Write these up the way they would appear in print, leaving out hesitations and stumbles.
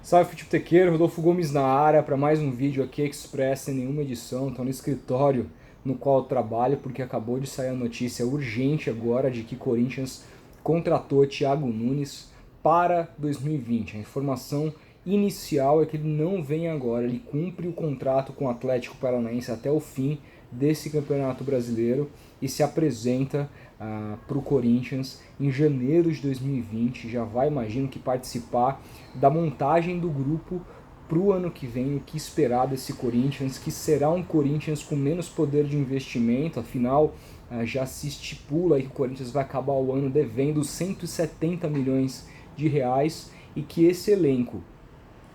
Salve futeboltequeiro, Rodolfo Gomes na área para mais um vídeo aqui Express sem nenhuma edição. Estou no escritório no qual eu trabalho porque acabou de sair a notícia urgente agora de que Corinthians contratou Thiago Nunes para 2020. A informação inicial é que ele não vem agora, ele cumpre o contrato com o Atlético Paranaense até o fim desse Campeonato Brasileiro e se apresenta para o Corinthians em janeiro de 2020. Já vai, imagino que, participar da montagem do grupo para o ano que vem, o que esperar desse Corinthians, que será um Corinthians com menos poder de investimento, afinal já se estipula que o Corinthians vai acabar o ano devendo 170 milhões de reais e que esse elenco,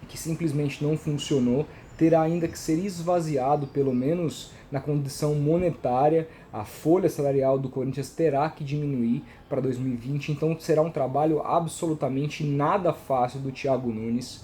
que simplesmente não funcionou, terá ainda que ser esvaziado, pelo menos na condição monetária. A folha salarial do Corinthians terá que diminuir para 2020, então será um trabalho absolutamente nada fácil do Thiago Nunes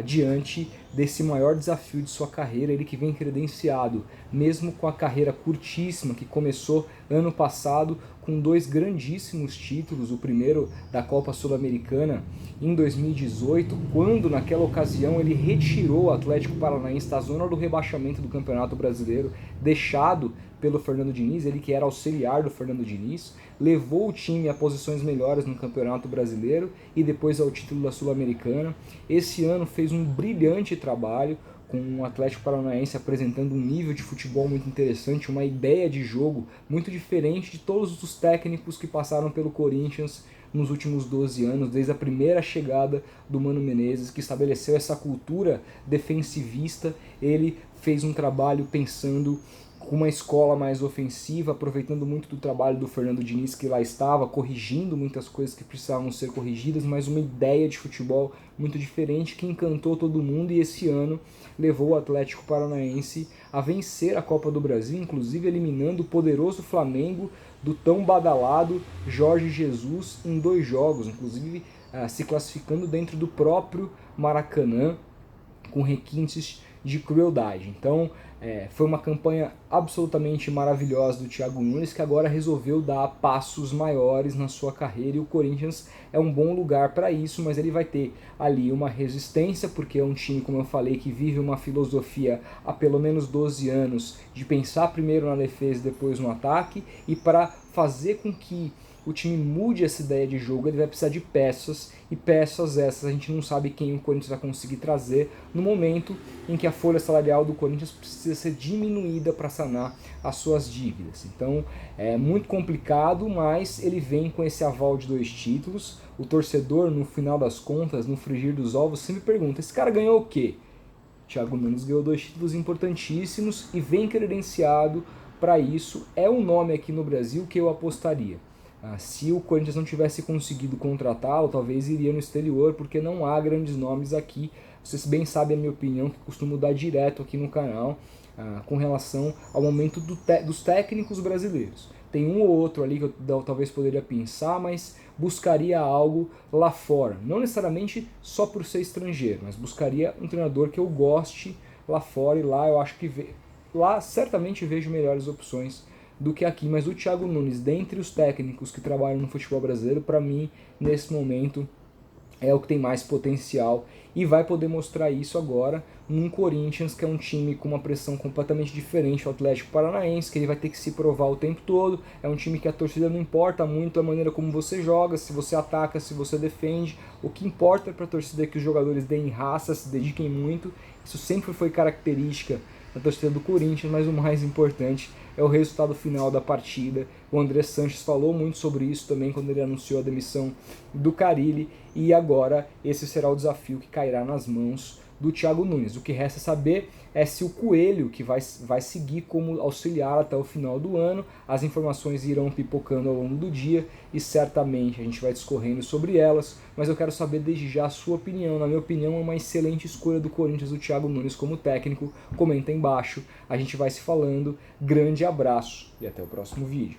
diante desse maior desafio de sua carreira, ele que vem credenciado, mesmo com a carreira curtíssima que começou ano passado, com dois grandíssimos títulos, o primeiro da Copa Sul-Americana em 2018, quando naquela ocasião ele retirou o Atlético Paranaense da zona do rebaixamento do Campeonato Brasileiro, deixado pelo Fernando Diniz, ele que era auxiliar do Fernando Diniz, levou o time a posições melhores no Campeonato Brasileiro e depois ao título da Sul-Americana. Esse ano fez um brilhante trabalho com o Atlético Paranaense apresentando um nível de futebol muito interessante, uma ideia de jogo muito diferente de todos os técnicos que passaram pelo Corinthians nos últimos 12 anos, desde a primeira chegada do Mano Menezes, que estabeleceu essa cultura defensivista. Ele fez um trabalho pensando com uma escola mais ofensiva, aproveitando muito do trabalho do Fernando Diniz, que lá estava, corrigindo muitas coisas que precisavam ser corrigidas, mas uma ideia de futebol muito diferente que encantou todo mundo, e esse ano levou o Atlético Paranaense a vencer a Copa do Brasil, inclusive eliminando o poderoso Flamengo do tão badalado Jorge Jesus em 2 jogos, inclusive se classificando dentro do próprio Maracanã, com requintes de crueldade. Então foi uma campanha absolutamente maravilhosa do Thiago Nunes, que agora resolveu dar passos maiores na sua carreira, e o Corinthians é um bom lugar para isso, mas ele vai ter ali uma resistência, porque é um time, como eu falei, que vive uma filosofia há pelo menos 12 anos de pensar primeiro na defesa e depois no ataque, e para fazer com que o time mude essa ideia de jogo, ele vai precisar de peças, e peças essas a gente não sabe quem o Corinthians vai conseguir trazer no momento em que a folha salarial do Corinthians precisa ser diminuída para sanar as suas dívidas. Então é muito complicado, mas ele vem com esse aval de 2 títulos. O torcedor, no final das contas, no frigir dos ovos, sempre pergunta: esse cara ganhou o quê? Thiago Nunes ganhou 2 títulos importantíssimos e vem credenciado para isso. É um nome aqui no Brasil que eu apostaria. Se o Corinthians não tivesse conseguido contratá-lo, talvez iria no exterior, porque não há grandes nomes aqui. Vocês bem sabem a minha opinião, que costumo dar direto aqui no canal, com relação ao momento dos técnicos brasileiros. Tem um ou outro ali que eu talvez poderia pensar, mas buscaria algo lá fora. Não necessariamente só por ser estrangeiro, mas buscaria um treinador que eu goste lá fora, e lá eu acho que lá certamente vejo melhores opções do que aqui. Mas o Thiago Nunes, dentre os técnicos que trabalham no futebol brasileiro, para mim, nesse momento, é o que tem mais potencial, e vai poder mostrar isso agora num Corinthians que é um time com uma pressão completamente diferente do Atlético Paranaense, que ele vai ter que se provar o tempo todo. É um time que a torcida não importa muito a maneira como você joga, se você ataca, se você defende. O que importa para a torcida é que os jogadores deem raça, se dediquem muito. Isso sempre foi característica da torcida do Corinthians, mas o mais importante é o resultado final da partida. O André Sanches falou muito sobre isso também quando ele anunciou a demissão do Carille, e agora esse será o desafio que cairá nas mãos do Thiago Nunes. O que resta saber é se o Coelho, que vai seguir como auxiliar até o final do ano. As informações irão pipocando ao longo do dia e certamente a gente vai discorrendo sobre elas, mas eu quero saber desde já a sua opinião. Na minha opinião, é uma excelente escolha do Corinthians, o Thiago Nunes como técnico. Comenta aí embaixo, a gente vai se falando. Grande abraço e até o próximo vídeo.